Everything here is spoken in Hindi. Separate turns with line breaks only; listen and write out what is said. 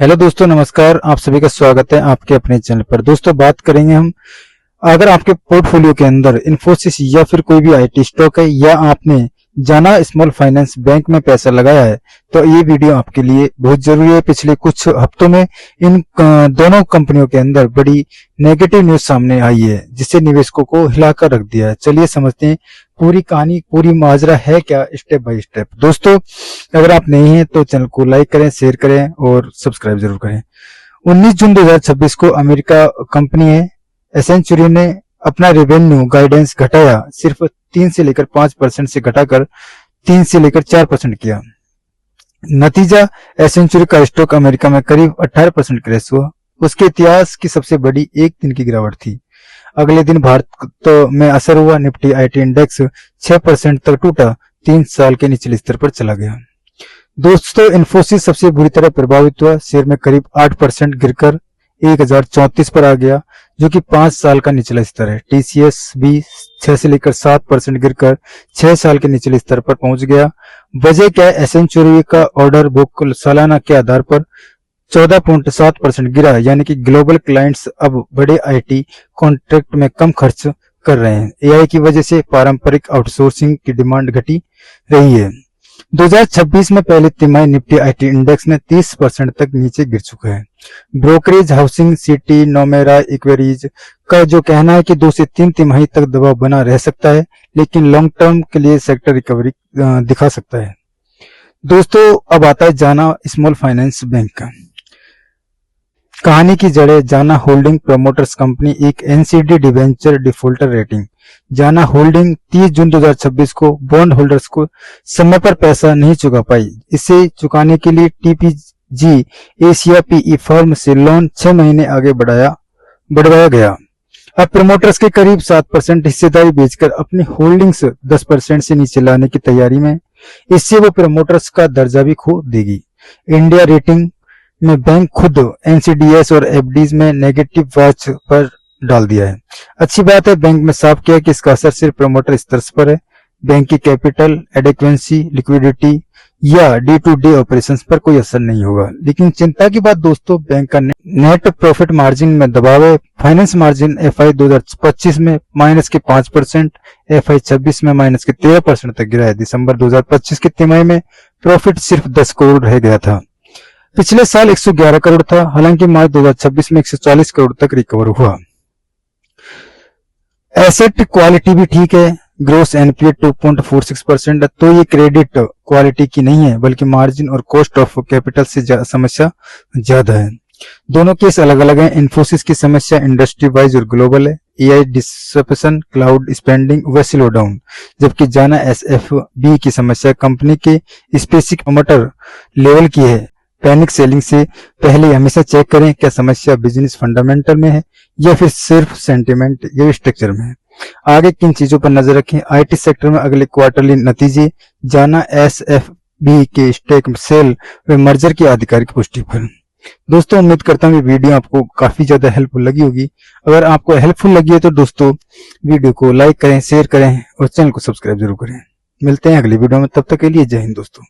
हेलो दोस्तों, नमस्कार। आप सभी का स्वागत है आपके अपने चैनल पर। दोस्तों, बात करेंगे हम, अगर आपके पोर्टफोलियो के अंदर इन्फोसिस या फिर कोई भी आईटी स्टॉक है या आपने जाना स्मॉल फाइनेंस बैंक में पैसा लगाया है तो ये वीडियो आपके लिए बहुत जरूरी है। पिछले कुछ हफ्तों में इन दोनों कंपनियों के अंदर बड़ी नेगेटिव न्यूज सामने आई है जिससे निवेशकों को हिलाकर रख दिया है। चलिए समझते हैं पूरी कहानी, पूरी माजरा है क्या, स्टेप बाय स्टेप। दोस्तों, अगर आप नहीं हैं तो चैनल को लाइक करें, शेयर करें और सब्सक्राइब जरूर करें। 19 जून 2026 को अमेरिका कंपनी है एसेंचुरी ने अपना रेवेन्यू गाइडेंस घटाया, सिर्फ 3 से लेकर 5% से घटाकर 3 से लेकर 4% किया। नतीजा, एसेंचुरी का स्टॉक अमेरिका में करीब 18% क्रैश हुआ। उसके इतिहास की सबसे बड़ी एक दिन की गिरावट थी। अगले दिन भारत में असर हुआ। निफ्टी आईटी इंडेक्स 6% तक टूटा, 3 साल के निचले स्तर पर चला गया। दोस्तों, इन्फोसिस सबसे बुरी तरह प्रभावित हुआ। शेयर में करीब 8% गिरकर 1034 पर आ गया, जो कि 5 साल का निचला स्तर है। टीसीएस भी 6 से लेकर 7% गिरकर 6 साल के निचले स्तर पर पहुंच गया। वजह क्या है? एसेंचुरी का ऑर्डर बुक सालाना के आधार पर 14.7% गिरा, यानी कि ग्लोबल क्लाइंट्स अब बड़े आईटी कॉन्ट्रैक्ट में कम खर्च कर रहे हैं। एआई की वजह से पारंपरिक आउटसोर्सिंग की डिमांड घटी रही है। 2026 में पहले तिमाही निफ्टी आईटी इंडेक्स में 30% तक नीचे गिर चुका है। ब्रोकरेज हाउसिंग सिटी नोमेरा इक्वेरीज का जो कहना है कि 2 से 3 तिमाही तक दबाव बना रह सकता है, लेकिन लॉन्ग टर्म के लिए सेक्टर रिकवरी दिखा सकता है। दोस्तों, अब आता है जाना स्मॉल फाइनेंस बैंक का। कहानी की जड़ें, जाना होल्डिंग प्रमोटर्स कंपनी एक एनसीडी डिवेंचर डिफॉल्टर रेटिंग। जाना होल्डिंग 30 जून 2026 को बॉन्ड होल्डर्स को समय पर पैसा नहीं चुका पाई। इसे चुकाने के लिए टीपीजी एशिया पीई फर्म से लोन 6 महीने आगे बढ़वाया गया। अब प्रमोटर्स के करीब 7% हिस्सेदारी बेचकर अपनी होल्डिंग्स 10% से नीचे लाने की तैयारी में। इससे वो प्रमोटर्स का दर्जा भी खो देगी। इंडिया रेटिंग में बैंक खुद एनसीडीएस और एफडीज में नेगेटिव वॉच पर डाल दिया है। अच्छी बात है, बैंक में साफ किया कि इसका असर सिर्फ प्रमोटर स्तर पर है। बैंक की कैपिटल एडिक्वेंसी, लिक्विडिटी या डी टू डे ऑपरेशंस पर कोई असर नहीं होगा। लेकिन चिंता की बात दोस्तों, बैंक का नेट प्रॉफिट मार्जिन में दबाव है। फाइनेंस मार्जिन एफआई 2025 में -5%, एफआई 26 में -13% तक गिरा है। दिसंबर 2025 की तिमाही में प्रॉफिट सिर्फ 10 करोड़ रह गया था। पिछले साल 111 करोड़ था। हालांकि मार्च 2026 में 140 करोड़ तक रिकवर हुआ। एसेट क्वालिटी भी ठीक है। ग्रोस एनपीए 2.46% है, तो ये क्रेडिट क्वालिटी की नहीं है, बल्कि मार्जिन और कॉस्ट ऑफ कैपिटल से समस्या ज्यादा है। दोनों केस अलग अलग हैं। इन्फोसिस की समस्या इंडस्ट्री वाइज और ग्लोबल है। एआई डिसरप्शन, क्लाउड स्पेंडिंग व स्लो डाउन। जबकि जाना एसएफबी की समस्या कंपनी के स्पेसिफिक प्रमोटर लेवल की है। पैनिक सेलिंग से पहले हमेशा चेक करें क्या समस्या बिजनेस फंडामेंटल में है या फिर सिर्फ सेंटिमेंट या स्ट्रक्चर में है। आगे किन चीजों पर नजर रखें? आईटी सेक्टर में अगले क्वार्टरली नतीजे, जाना एसएफबी के स्टेक सेल व मर्जर की आधिकारिक पुष्टि पर। दोस्तों, उम्मीद करता हूँ वीडियो आपको काफी ज्यादा हेल्पफुल लगी होगी। अगर आपको हेल्पफुल लगी है तो दोस्तों वीडियो को लाइक करें, शेयर करें और चैनल को सब्सक्राइब जरूर करें। मिलते हैं अगली वीडियो में, तब तक के लिए जय हिंद दोस्तों।